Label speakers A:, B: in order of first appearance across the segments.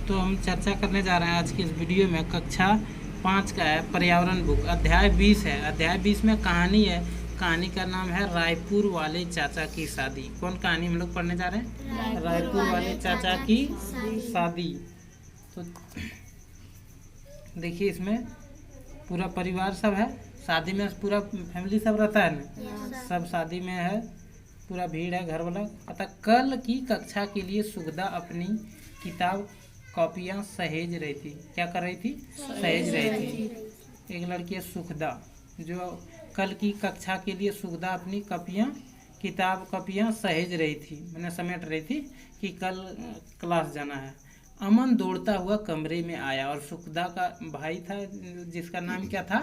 A: तो हम चर्चा करने जा रहे हैं आज की इस वीडियो में कक्षा 5 का है पर्यावरण बुक अध्याय 20 है। अध्याय 20 में कहानी है। कहानी का नाम है रायपुर वाले चाचा की शादी। कौन कहानी हम लोग पढ़ने जा रहे हैं? रायपुर वाले चाचा की शादी। तो देखिए इसमें पूरा परिवार सब है। शादी में पूरा फैमिली सब रहता है ना, सब शादी में है, पूरा भीड़ है घर वाला। अतः कल की कक्षा के लिए सुगदा अपनी किताब कॉपियाँ सहेज रही थी। क्या कर रही थी? सहेज रही थी। एक लड़की है सुखदा, जो कल की कक्षा के लिए सुगदा अपनी कॉपियाँ सहेज रही थी, मैंने समेट रही थी कि कल क्लास जाना है। अमन दौड़ता हुआ कमरे में आया और सुखदा का भाई था जिसका नाम क्या था?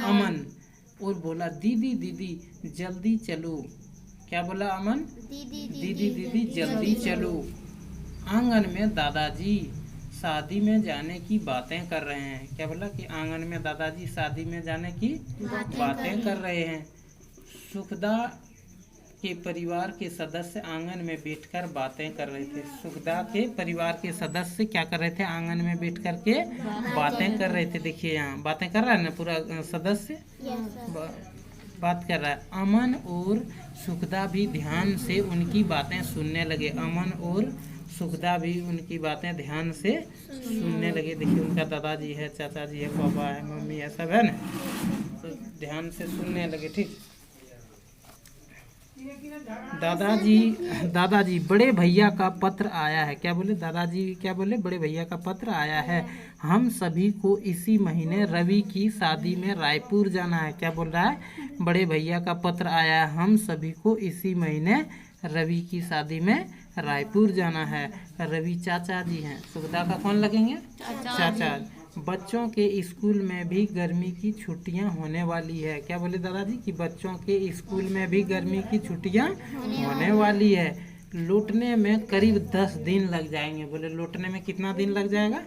A: अमन। और बोला, दीदी दीदी जल्दी चलो। क्या बोला अमन? दीदी दीदी जल्दी चलो। आंगन में दादाजी शादी में जाने की बातें कर रहे हैं। क्या बोला कि आंगन में दादाजी शादी में जाने की बातें कर रहे हैं। सुखदा के परिवार के सदस्य आंगन में बैठकर बातें कर रहे थे। सुखदा के परिवार के सदस्य क्या कर रहे थे? आंगन में बैठ कर के बातें कर रहे थे। देखिए यहाँ बातें कर रहा है ना पूरा सदस्य, बात कर रहा है। अमन और सुखदा भी ध्यान से उनकी बातें सुनने लगे। अमन और सुखदा भी उनकी बातें ध्यान से सुनने लगे। देखिए उनका दादाजी है, चाचा जी है, पापा है, मम्मी है, सब है ना, तो ध्यान से सुनने लगे। ठीक। दादाजी बड़े भैया का पत्र आया है। क्या बोले दादाजी? क्या बोले? बड़े भैया का पत्र आया है। हम सभी को इसी महीने रवि की शादी में रायपुर जाना है। क्या बोल रहा है? बड़े भैया का पत्र आया है, हम सभी को इसी महीने रवि की शादी में रायपुर जाना है। रवि चाचा जी हैं। सुखदा का कौन लगेंगे? चाचा। बच्चों के स्कूल में भी गर्मी की छुट्टियां होने वाली है। क्या बोले दादाजी? कि बच्चों के स्कूल में भी गर्मी की छुट्टियां होने वाली है। लौटने में करीब 10 दिन लग जाएंगे। बोले लौटने में कितना दिन लग जाएगा?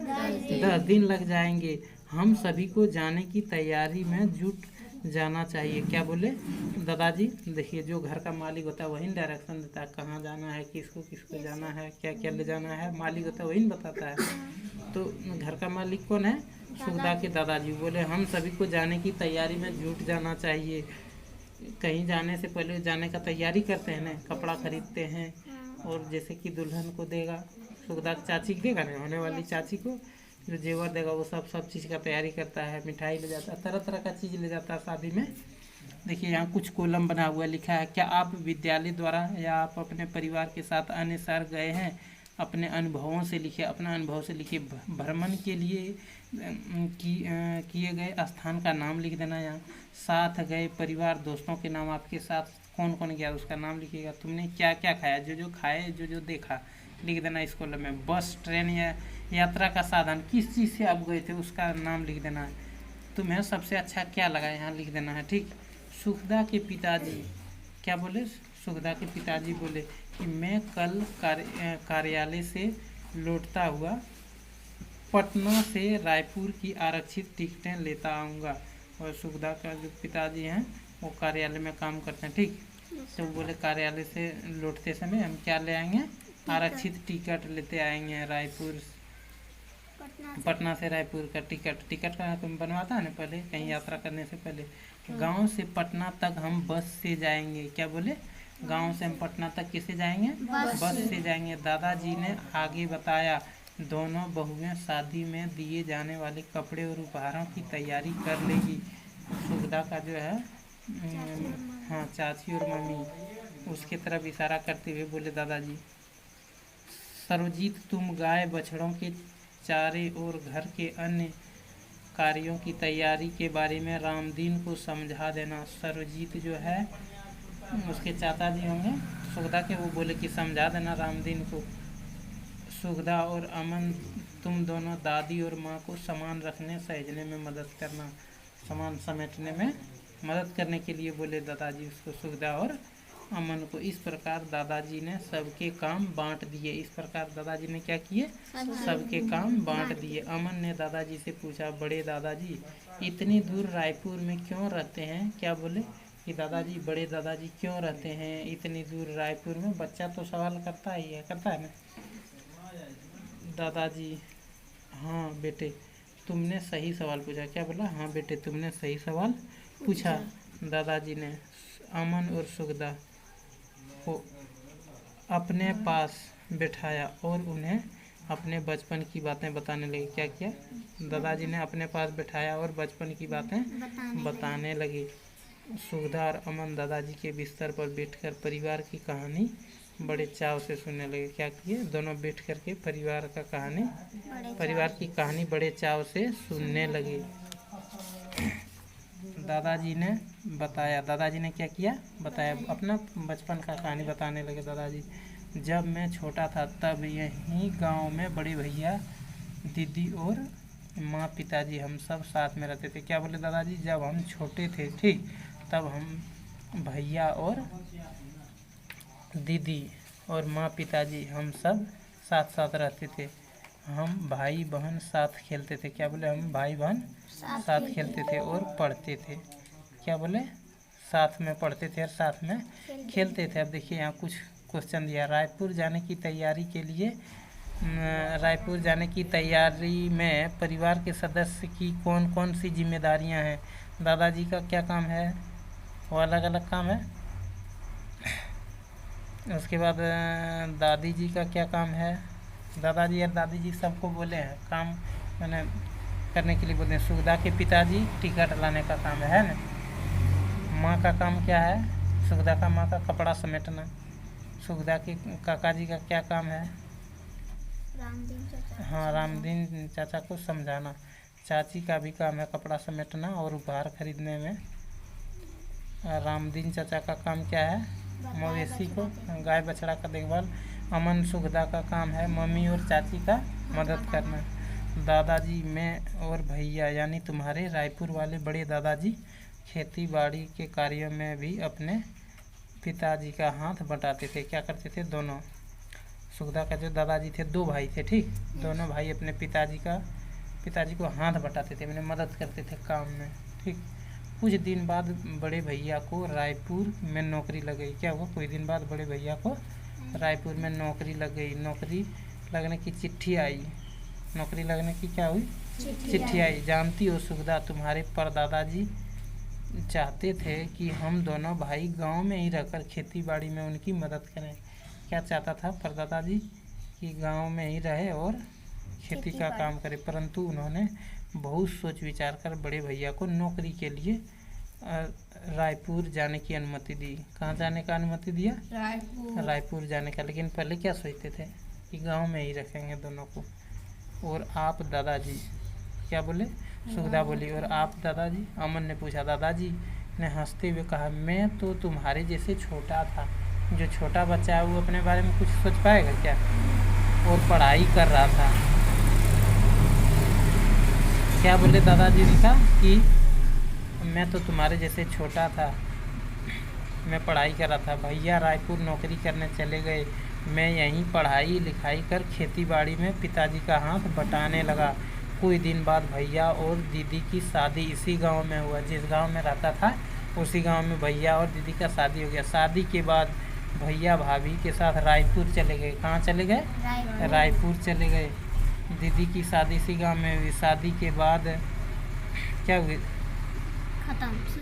A: 10 दिन लग जाएंगे। हम सभी को जाने की तैयारी में जुट जाना चाहिए। क्या बोले दादाजी? देखिए जो घर का मालिक होता है वही डायरेक्शन देता है, कहाँ जाना है, किसको किसको जाना है, क्या क्या ले जाना है, मालिक होता है वही बताता है। तो घर का मालिक कौन है? सुखदा के दादाजी। बोले हम सभी को जाने की तैयारी में जुट जाना चाहिए। कहीं जाने से पहले जाने का तैयारी करते हैं ना, कपड़ा खरीदते हैं, और जैसे कि दुल्हन को देगा, सुखदा चाची को देगा ना, होने वाली चाची को जो जेवर देगा वो सब चीज़ का तैयारी करता है, मिठाई ले जाता है, तरह तरह का चीज़ ले जाता है शादी में। देखिए यहाँ कुछ कॉलम बना हुआ लिखा है, क्या आप विद्यालय द्वारा या आप अपने परिवार के साथ अन्य शहर गए हैं? अपने अनुभवों से लिखिए, अपना अनुभव से लिखिए। भ्रमण के लिए किए गए स्थान का नाम लिख देना। यहाँ साथ गए परिवार दोस्तों के नाम, आपके साथ कौन कौन गया उसका नाम लिखिएगा। तुमने क्या क्या खाया, जो खाए, जो देखा, लिख देना इस कॉलम में। बस, ट्रेन या यात्रा का साधन, किस चीज़ से आप गए थे उसका नाम लिख देना है। तुम्हें सबसे अच्छा क्या लगा यहाँ लिख देना है। ठीक। सुखदा के पिताजी क्या बोले? सुखदा के पिताजी बोले कि मैं कल कार्यालय से लौटता हुआ पटना से रायपुर की आरक्षित टिकटें लेता आऊँगा। और सुखदा का जो पिताजी हैं वो कार्यालय में काम करते हैं। ठीक। तो बोले कार्यालय से लौटते समय हम क्या ले आएंगे? आरक्षित टिकट लेते आएंगे। रायपुर पटना से रायपुर का टिकट का बनवाता है ना पहले, कहीं यात्रा करने से पहले। गांव से पटना तक हम बस से जाएंगे। क्या बोले? गांव से हम पटना तक किसे जाएंगे? बस से जाएंगे। दादाजी ने आगे बताया, दोनों बहुएं शादी में दिए जाने वाले कपड़े और उपहारों की तैयारी कर लेगी। सुखदा का जो है हाँ चाची और मम्मी, उसके तरफ इशारा करते हुए बोले दादाजी। सर्वजीत तुम गाय बछड़ों के चारे और घर के अन्य कार्यों की तैयारी के बारे में रामदीन को समझा देना। सर्वजीत जो है उसके चाचा जी होंगे सुखदा के, वो बोले कि समझा देना रामदीन को। सुखदा और अमन तुम दोनों दादी और माँ को सामान रखने सहेजने में मदद करना, सामान समेटने में मदद करने के लिए बोले दादाजी उसको, सुखदा और अमन को। इस प्रकार दादाजी ने सबके काम बांट दिए। इस प्रकार दादाजी ने क्या किए? सबके काम बांट दिए। अमन ने दादाजी से पूछा, बड़े दादाजी इतनी दूर रायपुर में क्यों रहते हैं? क्या बोले कि दादाजी, बड़े दादाजी क्यों रहते हैं इतनी दूर रायपुर में? बच्चा तो सवाल करता ही है, करता है ना। दादाजी हाँ बेटे तुमने सही सवाल पूछा। क्या बोला? हाँ बेटे तुमने सही सवाल पूछा। दादाजी ने अमन और सुगदा को अपने पास बिठाया और उन्हें अपने बचपन की बातें बताने लगे। क्या किया? दादाजी ने अपने पास बिठाया और बचपन की बातें बताने लगे। सुगदा और अमन दादाजी के बिस्तर पर बैठकर परिवार की कहानी बड़े चाव से सुनने लगे। क्या किए? दोनों बैठ कर के परिवार की कहानी बड़े चाव से सुनने लगे। दादाजी ने क्या किया? बताया, अपना बचपन का कहानी बताने लगे दादाजी। जब मैं छोटा था तब यहीं गांव में बड़े भैया, दीदी और माँ पिताजी हम सब साथ में रहते थे। क्या बोले दादाजी? जब हम छोटे थे, ठीक, तब हम भैया और दीदी और माँ पिताजी हम सब साथ साथ रहते थे। हम भाई बहन साथ खेलते थे। क्या बोले? हम भाई बहन साथ खेलते थे और पढ़ते थे। क्या बोले? साथ में पढ़ते थे और साथ में खेलते थे। अब देखिए यहाँ कुछ क्वेश्चन दिया। रायपुर जाने की तैयारी में परिवार के सदस्य की कौन कौन सी जिम्मेदारियां हैं? दादाजी का क्या काम है? वो अलग अलग काम है। उसके बाद दादी जी का क्या काम है? दादाजी और दादी जी सबको बोले हैं काम मैंने करने के लिए बोलते हैं। सुगदा के पिताजी टिकट लाने का काम है ना। माँ का काम क्या है? सुगदा का माँ का कपड़ा समेटना। सुगदा के काका जी का क्या काम है? हाँ, रामदीन चाचा को समझाना। चाची का भी काम है कपड़ा समेटना और उपहार खरीदने में। रामदीन चाचा का काम क्या है? मवेशी को, गाय बछड़ा का देखभाल। अमन सुगदा का काम है मम्मी और चाची का मदद करना। दादाजी, मैं और भैया यानी तुम्हारे रायपुर वाले बड़े दादाजी खेती बाड़ी के कार्यों में भी अपने पिताजी का हाथ बटाते थे। क्या करते थे? दोनों, सुगदा का जो दादाजी थे, दो भाई थे, ठीक, दोनों भाई अपने पिताजी को हाथ बटाते थे, मैंने मदद करते थे काम में, ठीक। कुछ दिन बाद बड़े भैया को रायपुर में नौकरी लग गई। क्या हुआ? कुछ दिन बाद बड़े भैया को रायपुर में नौकरी लग गई। नौकरी लगने की चिट्ठी आई। नौकरी लगने की क्या हुई? चिट्ठी आई। जानती हो सुगदा, तुम्हारे परदादाजी चाहते थे कि हम दोनों भाई गांव में ही रहकर खेती बाड़ी में उनकी मदद करें। क्या चाहता था परदादाजी? कि गांव में ही रहे और खेती का काम करे, परंतु उन्होंने बहुत सोच विचार कर बड़े भैया को नौकरी के लिए रायपुर जाने की अनुमति दी। कहाँ जाने का अनुमति दिया? रायपुर जाने का। लेकिन पहले क्या सोचते थे? कि गांव में ही रखेंगे दोनों को। और आप दादाजी, क्या बोले? सुगदा बोली, और आप दादाजी? अमन ने पूछा। दादाजी ने हंसते हुए कहा, मैं तो तुम्हारे जैसे छोटा था। जो छोटा बच्चा है वो अपने बारे में कुछ सोच पाएगा क्या? और पढ़ाई कर रहा था। क्या बोले दादाजी ने कहा कि मैं तो तुम्हारे जैसे छोटा था, मैं पढ़ाई कर रहा था। भैया रायपुर नौकरी करने चले गए, मैं यहीं पढ़ाई लिखाई कर खेती बाड़ी में पिताजी का हाथ बटाने लगा। कुछ दिन बाद भैया और दीदी की शादी इसी गांव में हुआ। जिस गांव में रहता था उसी गांव में भैया और दीदी का शादी हो गया। शादी के बाद भैया भाभी के साथ रायपुर चले गए। कहाँ चले गए? रायपुर चले गए। दीदी की शादी इसी गांव में हुई। शादी के बाद क्या हुई? खत्म।